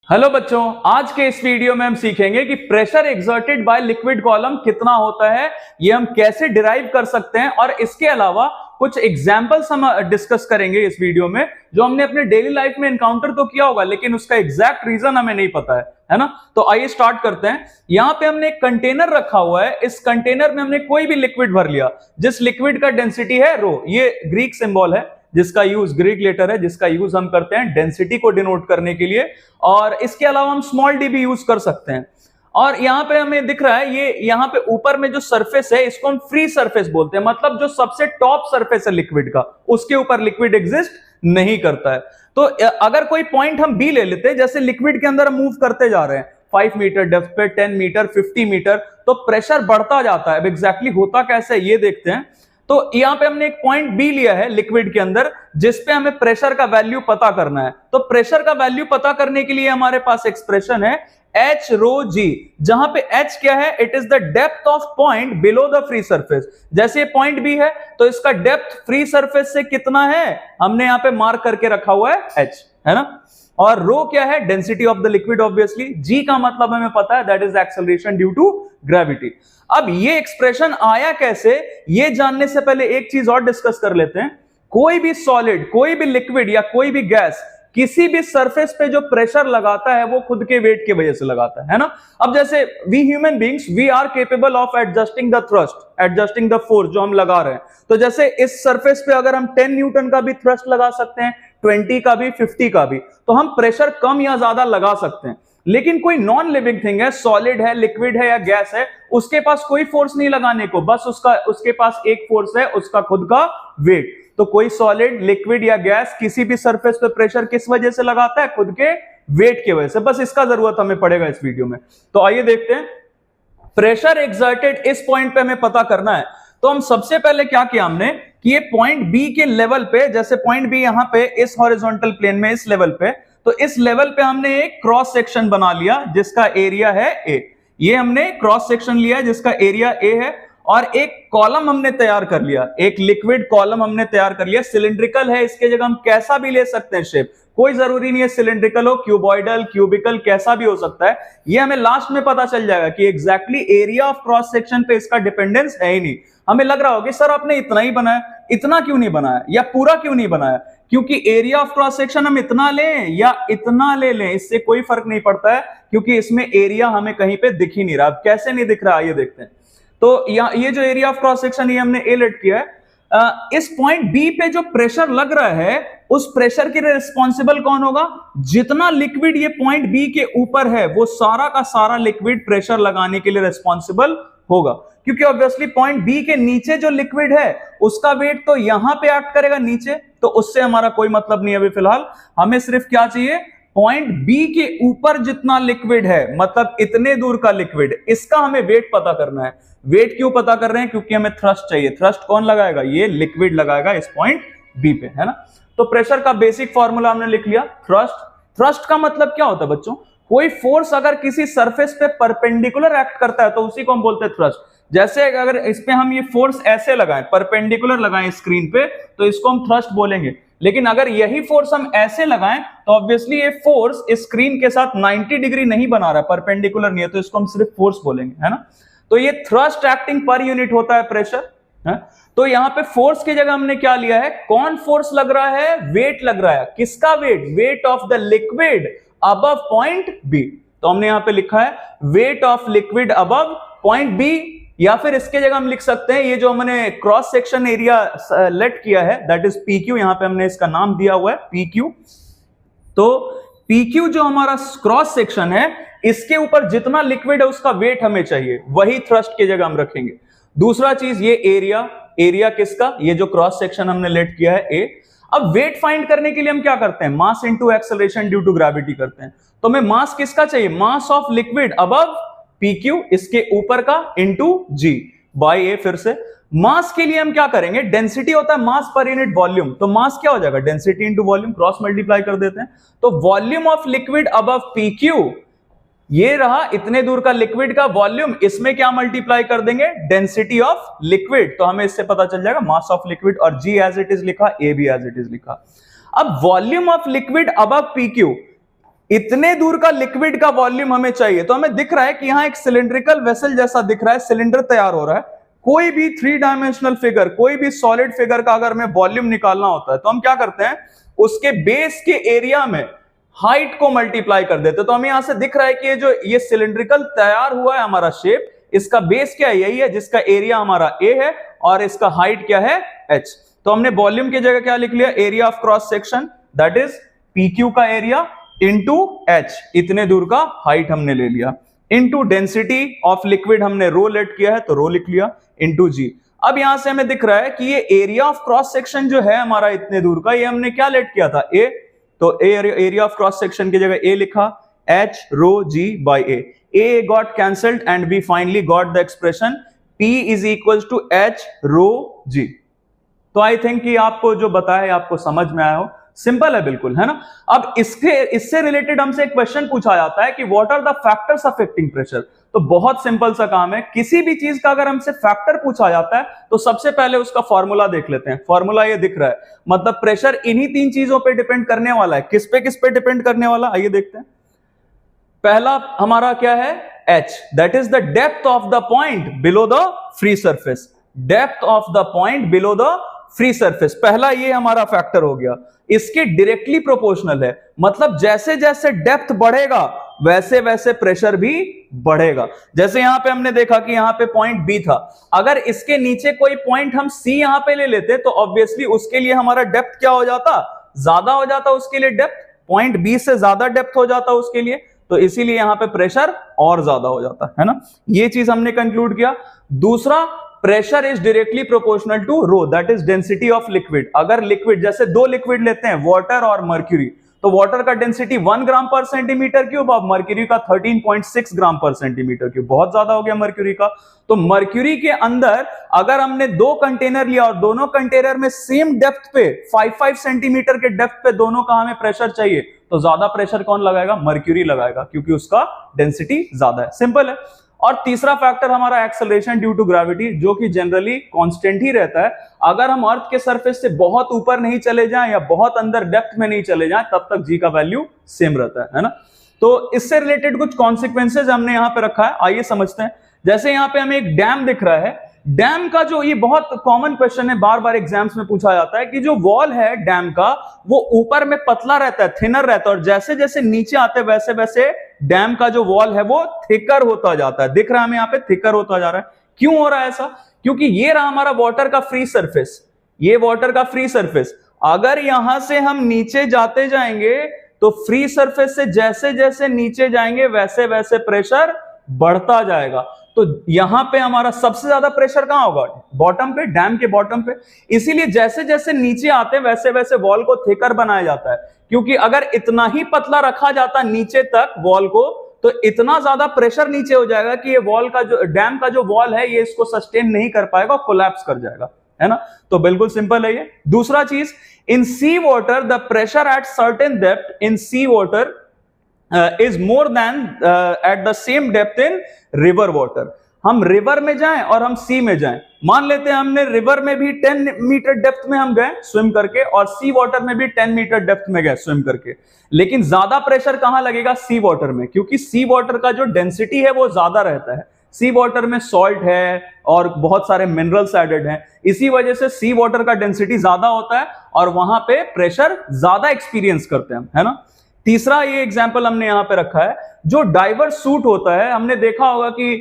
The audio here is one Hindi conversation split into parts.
हेलो बच्चों, आज के इस वीडियो में हम सीखेंगे कि pressure exerted by liquid column कितना होता है, ये हम कैसे डिराइव कर सकते हैं और इसके अलावा कुछ एग्जांपल्स हम डिस्कस करेंगे इस वीडियो में जो हमने अपने डेली लाइफ में एनकाउंटर तो किया होगा लेकिन उसका एग्जैक्ट रीजन हमें नहीं पता है ना। तो आइए स्टार्ट करते हैं। यहां पे हमने एक कंटेनर रखा हुआ है, इस कंटेनर में हमने कोई भी लिक्विड भर लिया जिस लिक्विड का डेंसिटी है रो, ये ग्रीक सिंबल है जिसका यूज, ग्रीक लेटर है जिसका यूज हम करते हैं डेंसिटी को डिनोट करने के लिए, और इसके अलावा हम स्मॉल डी भी यूज कर सकते हैं। और यहां पे हमें दिख रहा है ये यहां पे ऊपर में जो सरफेस है इसको हम फ्री सरफेस बोलते हैं, मतलब जो सबसे टॉप सरफेस है लिक्विड का उसके ऊपर लिक्विड एग्जिस्ट नहीं करता है। तो अगर कोई पॉइंट हम बी ले लेते हैं, जैसे लिक्विड के अंदर हम मूव करते जा रहे हैं 5 मीटर डेप्थ पे, 10 मीटर, 50 मीटर, तो प्रेशर बढ़ता जाता है। अब एग्जैक्टली होता कैसे है ये देखते हैं। तो यहां पे हमने एक पॉइंट बी लिया है लिक्विड के अंदर जिसपे हमें प्रेशर का वैल्यू पता करना है। तो प्रेशर का वैल्यू पता करने के लिए हमारे पास एक्सप्रेशन है एच रो जी, जहां पे एच क्या है, it is the depth of point below the free surface. जैसे पॉइंट बी है तो इसका डेप्थ फ्री सरफेस से कितना है हमने यहां पे मार्क करके रखा हुआ है एच, है ना। और रो क्या है, density of the liquid obviously. G का मतलब हमें पता है that is acceleration due to gravity. अब ये एक्सप्रेशन आया कैसे ये जानने से पहले एक चीज और डिस्कस कर लेते हैं। कोई भी सॉलिड, कोई भी लिक्विड या कोई भी गैस किसी भी सरफेस पे जो प्रेशर लगाता है वो खुद के वेट की वजह से लगाता है ना। अब जैसे we human beings we are capable of adjusting the thrust, adjusting the force जो हम लगा रहे हैं। तो जैसे इस सरफेस पे अगर हम 10 न्यूटन का भी थ्रस्ट लगा सकते हैं, 20 का भी, 50 का भी, तो हम प्रेशर कम या ज्यादा लगा सकते हैं। लेकिन कोई नॉन लिविंग थिंग है, सॉलिड है, लिक्विड है या गैस है, उसके पास कोई फोर्स नहीं लगाने को, बस उसके पास एक फोर्स है, उसका खुद का वेट। तो कोई सॉलिड, लिक्विड या गैस किसी भी सरफेस पे प्रेशर किस वजह से लगाता है, खुद के वेट की वजह से। बस इसका जरूरत हमें पड़ेगा इस वीडियो में। तो आइए देखते हैं प्रेशर एक्सर्टेड इस पॉइंट पे हमें पता करना है। तो हम सबसे पहले क्या किया हमने कि ये पॉइंट बी के लेवल पे, जैसे पॉइंट बी यहां पे इस हॉरिजॉन्टल प्लेन में इस लेवल पे, तो इस लेवल पे हमने एक क्रॉस सेक्शन बना लिया जिसका एरिया है ए। ये हमने क्रॉस सेक्शन लिया जिसका एरिया ए है, और एक कॉलम हमने तैयार कर लिया, एक लिक्विड कॉलम हमने तैयार कर लिया। सिलिंड्रिकल है, इसके जगह हम कैसा भी ले सकते हैं शेप, कोई जरूरी नहीं है सिलिंड्रिकल हो, क्यूबॉइडल, क्यूबिकल, कैसा भी हो सकता है। ये हमें लास्ट में पता चल जाएगा कि exactly area of cross section पे इसका डिपेंडेंस है ही नहीं। हमें लग रहा होगा सर आपने इतना ही बनाया, इतना क्यों नहीं बनाया या पूरा क्यों नहीं बनाया, क्योंकि एरिया ऑफ क्रॉस सेक्शन हम इतना लें या इतना ले लें इससे कोई फर्क नहीं पड़ता है, क्योंकि इसमें एरिया हमें कहीं पे दिख ही नहीं रहा। कैसे नहीं दिख रहा ये देखते हैं। तो ये जो एरिया ऑफ क्रॉस सेक्शन ये हमने ए लेट किया है। इस पॉइंट बी पे जो प्रेशर लग रहा है उस प्रेशर के लिए रिस्पॉन्सिबल कौन होगा, जितना लिक्विड ये पॉइंट बी के ऊपर है वो सारा का सारा लिक्विड प्रेशर लगाने के लिए रिस्पॉन्सिबल होगा, क्योंकि ऑब्वियसली पॉइंट बी के नीचे जो लिक्विड है उसका वेट तो यहां पे एक्ट करेगा नीचे, तो उससे हमारा कोई मतलब नहीं है अभी फिलहाल। हमें सिर्फ क्या चाहिए, पॉइंट बी के ऊपर जितना लिक्विड है, मतलब इतने दूर का लिक्विड, इसका हमें वेट पता करना है। वेट क्यों पता कर रहे हैं, क्योंकि हमें थ्रस्ट चाहिए। थ्रस्ट कौन लगाएगा, ये लिक्विड लगाएगा इस पॉइंट बी पे, है ना। तो प्रेशर का बेसिक फॉर्मूला हमने लिख लिया, थ्रस्ट। थ्रस्ट का मतलब क्या होता है बच्चों, कोई फोर्स अगर किसी सरफेस पे परपेंडिकुलर एक्ट करता है तो उसी को हम बोलते हैं थ्रस्ट। जैसे अगर इस पे हम ये फोर्स ऐसे लगाएं, परपेंडिकुलर लगाएं स्क्रीन पे, तो इसको हम थ्रस्ट बोलेंगे। लेकिन अगर यही फोर्स हम ऐसे लगाएं तो ऑब्वियसली ये फोर्स स्क्रीन के साथ 90 डिग्री नहीं बना रहा है, परपेंडिकुलर नहीं है, तो इसको हम सिर्फ फोर्स बोलेंगे, है ना। तो ये थ्रस्ट एक्टिंग पर यूनिट होता है प्रेशर, है? तो यहां पे फोर्स की जगह हमने क्या लिया है, कौन फोर्स लग रहा है, वेट लग रहा है। किसका weight, weight of the liquid above point B. तो हमने यहां पे लिखा है weight of liquid above point B, या फिर इसके जगह हम लिख सकते हैं ये जो हमने क्रॉस सेक्शन एरिया लेट किया है दैट इज पी क्यू, यहां पे हमने इसका नाम दिया हुआ है पी क्यू। तो पी क्यू जो हमारा क्रॉस सेक्शन है इसके ऊपर जितना लिक्विड है उसका वेट हमें चाहिए, वही थ्रस्ट की जगह हम रखेंगे। दूसरा चीज ये एरिया, एरिया किसका, ये जो क्रॉस सेक्शन हमने लेट किया है ए। अब वेट फाइंड करने के लिए हम क्या करते हैं, mass into acceleration due to gravity करते हैं। तो हमें मास किसका चाहिए, mass of liquid above P Q, इसके ऊपर का इंटू जी बाई ए। फिर से मास के लिए हम क्या करेंगे, डेंसिटी होता है मास पर यूनिट वॉल्यूम, तो मास क्या हो जाएगा, density into volume, cross multiply कर देते हैं। तो volume of liquid above P Q, ये रहा इतने दूर का लिक्विड का वॉल्यूम, इसमें क्या मल्टीप्लाई कर देंगे, डेंसिटी ऑफ लिक्विड, तो हमें इससे पता चल जाएगा मास ऑफ लिक्विड, और जी एज इट इज लिखा, ए भी एज इट इज लिखा। अब volume of liquid above P Q, इतने दूर का लिक्विड का वॉल्यूम हमें चाहिए। तो हमें दिख रहा है कि यहां एक सिलिंड्रिकल वेसल जैसा दिख रहा है, सिलेंडर तैयार हो रहा है। कोई भी 3 डायमेंशनल फिगर, कोई भी सॉलिड फिगर का अगर हमें वॉल्यूम निकालना होता है तो हम क्या करते हैं, उसके बेस के एरिया में हाइट को मल्टीप्लाई कर देते हैं। तो हमें यहां से दिख रहा है कि ये सिलिंड्रिकल तैयार हुआ है हमारा शेप, इसका बेस क्या है, यही है जिसका एरिया हमारा a है और इसका हाइट क्या है h। तो हमने वॉल्यूम की जगह क्या लिख लिया, area of cross section that is PQ का एरिया इंटू h, इतने दूर का हाइट हमने ले लिया, इंटू डेंसिटी ऑफ लिक्विड हमने रो लेट किया है तो रो लिख लिया, इंटू g। अब यहां से हमें दिख रहा है कि ये एरिया ऑफ क्रॉस सेक्शन जो है हमारा इतने दूर का, ये हमने क्या लेट किया था, a। तो एरिया ऑफ क्रॉस सेक्शन की जगह a लिखा, h row g by a। a got cancelled and we finally got the expression p is equals to h rho g। तो आई थिंक कि आपको जो बताया आपको समझ में आया हो, सिंपल है बिल्कुल, है ना। अब इससे रिलेटेड हमसे एक क्वेश्चन पूछा जाता है कि what are the factors affecting pressure. तो बहुत सिंपल सा काम है, किसी भी चीज का अगर हमसे फैक्टर पूछा जाता है तो सबसे पहले उसका फॉर्मूला देख लेते हैं। फॉर्मूला ये दिख रहा है, मतलब प्रेशर इन्हीं 3 चीजों पे डिपेंड करने वाला है। किस पे डिपेंड करने वाला, आइए देखते हैं। पहला हमारा क्या है, h, that is the depth of the point below the free surface. Depth of the point below the free surface, पहला ये हमारा फैक्टर हो गया। इसके डायरेक्टली प्रोपोर्शनल है, मतलब जैसे जैसे डेप्थ बढ़ेगा वैसे वैसे प्रेशर भी बढ़ेगा। जैसे यहां पे हमने देखा कि यहां पे पॉइंट बी था, अगर इसके नीचे कोई पॉइंट हम सी यहां पे ले लेते तो ऑब्वियसली उसके लिए हमारा डेप्थ क्या हो जाता, ज्यादा हो जाता, उसके लिए डेप्थ पॉइंट बी से ज्यादा डेप्थ हो जाता उसके लिए, तो इसीलिए यहां पे प्रेशर और ज्यादा हो जाता है ना। ये चीज हमने कंक्लूड किया। दूसरा, pressure is directly proportional to rho, that is density of liquid. अगर लिक्विड, जैसे 2 लिक्विड लेते हैं, वाटर और मर्क्यूरी, तो वाटर का डेंसिटी 1 ग्राम पर सेंटीमीटर क्यूब, और मर्क्यूरी का 13.6 ग्राम पर सेंटीमीटर क्यूब, बहुत ज्यादा हो गया मर्क्यूरी का। तो मर्क्यूरी के अंदर अगर हमने 2 कंटेनर लिया और दोनों कंटेनर में सेम डेप्थ पे 5-5 सेंटीमीटर के डेप्थ पे दोनों का हमें प्रेशर चाहिए, तो ज्यादा प्रेशर कौन लगाएगा, मर्क्यूरी लगाएगा, क्योंकि उसका डेंसिटी ज्यादा है। सिंपल है। और तीसरा फैक्टर हमारा एक्सेलरेशन ड्यू टू ग्रेविटी, जो कि जनरली कांस्टेंट ही रहता है। अगर हम अर्थ के सरफेस से बहुत ऊपर नहीं चले जाएं या बहुत अंदर डेप्थ में नहीं चले जाएं, तब तक जी का वैल्यू सेम रहता है ना। तो इससे रिलेटेड कुछ कॉन्सिक्वेंसेज हमने यहां पे रखा है, आइए समझते हैं। जैसे यहां पे हमें एक डैम दिख रहा है, डैम का जो, ये बहुत कॉमन क्वेश्चन है, बार बार एग्जाम्स में पूछा जाता है कि जो वॉल है डैम का वो ऊपर में पतला रहता है, थिनर रहता है, और जैसे जैसे नीचे आते हैं वैसे वैसे डैम का जो वॉल है वो थिकर होता जाता है। दिख रहा है हमें यहाँ पे थिकर होता जा रहा है। क्यों हो रहा है ऐसा, क्योंकि ये रहा हमारा वाटर का फ्री सरफेस, ये वाटर का फ्री सरफेस। अगर यहां से हम नीचे जाते जाएंगे तो फ्री सरफेस से जैसे जैसे नीचे जाएंगे वैसे वैसे प्रेशर बढ़ता जाएगा। तो यहां पे हमारा सबसे ज्यादा प्रेशर कहां होगा, बॉटम पे, डैम के बॉटम पे। इसीलिए जैसे जैसे नीचे आते वैसे वैसे वॉल को थिकर बनाया जाता है, क्योंकि अगर इतना ही पतला रखा जाता नीचे तक वॉल को, तो इतना ज्यादा प्रेशर नीचे हो जाएगा कि ये वॉल का जो, डैम का जो वॉल है, ये इसको सस्टेन नहीं कर पाएगा, कोलैप्स कर जाएगा, है ना। तो बिल्कुल सिंपल है ये। दूसरा चीज, in sea water the pressure at certain depth in sea water is more than at the same depth in river water. हम रिवर में जाएं और हम सी में जाएं, मान लेते हैं हमने रिवर में भी 10 मीटर डेप्थ में हम गए स्विम करके, और सी वाटर में भी 10 मीटर डेप्थ में गए स्विम करके, लेकिन ज्यादा प्रेशर कहां लगेगा, सी वाटर में, क्योंकि सी वाटर का जो डेंसिटी है वो ज्यादा रहता है। सी वाटर में सॉल्ट है और बहुत सारे मिनरल्स एडेड हैं, इसी वजह से सी वाटर का डेंसिटी ज्यादा होता है और वहां पे प्रेशर ज्यादा एक्सपीरियंस करते हैं, है ना। तीसरा ये एग्जांपल हमने यहां पे रखा है, जो डाइवर सूट होता है, हमने देखा होगा कि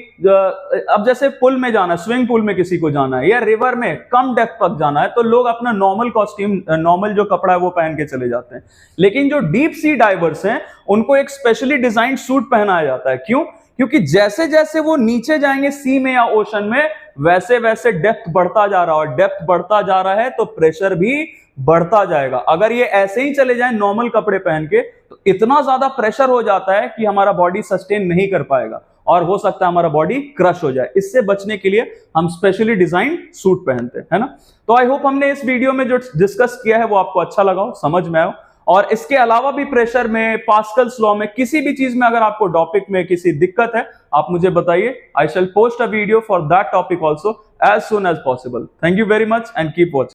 अब जैसे पुल में जाना है, स्विमिंग पूल में किसी को जाना है या रिवर में कम डेप्थ तक जाना है, तो लोग अपना नॉर्मल कॉस्ट्यूम, नॉर्मल जो कपड़ा है वो पहन के चले जाते हैं। लेकिन जो डीप सी डाइवर्स हैं उनको एक स्पेशली डिजाइन सूट पहनाया जाता है। क्यों, क्योंकि जैसे जैसे वो नीचे जाएंगे सी में या ओशन में, वैसे वैसे डेप्थ बढ़ता जा रहा है, और डेप्थ बढ़ता जा रहा है तो प्रेशर भी बढ़ता जाएगा। अगर ये ऐसे ही चले जाएं नॉर्मल कपड़े पहन के, तो इतना ज्यादा प्रेशर हो जाता है कि हमारा बॉडी सस्टेन नहीं कर पाएगा और हो सकता है हमारा बॉडी क्रश हो जाए। इससे बचने के लिए हम स्पेशली डिजाइन सूट पहनते हैं, है ना। तो आई होप हमने इस वीडियो में जो डिस्कस किया है वो आपको अच्छा लगा हो, समझ में आया हो। और इसके अलावा भी प्रेशर में, पास्कल्स लॉ में, किसी भी चीज में अगर आपको टॉपिक में किसी दिक्कत है, आप मुझे बताइए। I shall post a video for that topic also as soon as possible. Thank you very much and keep watching.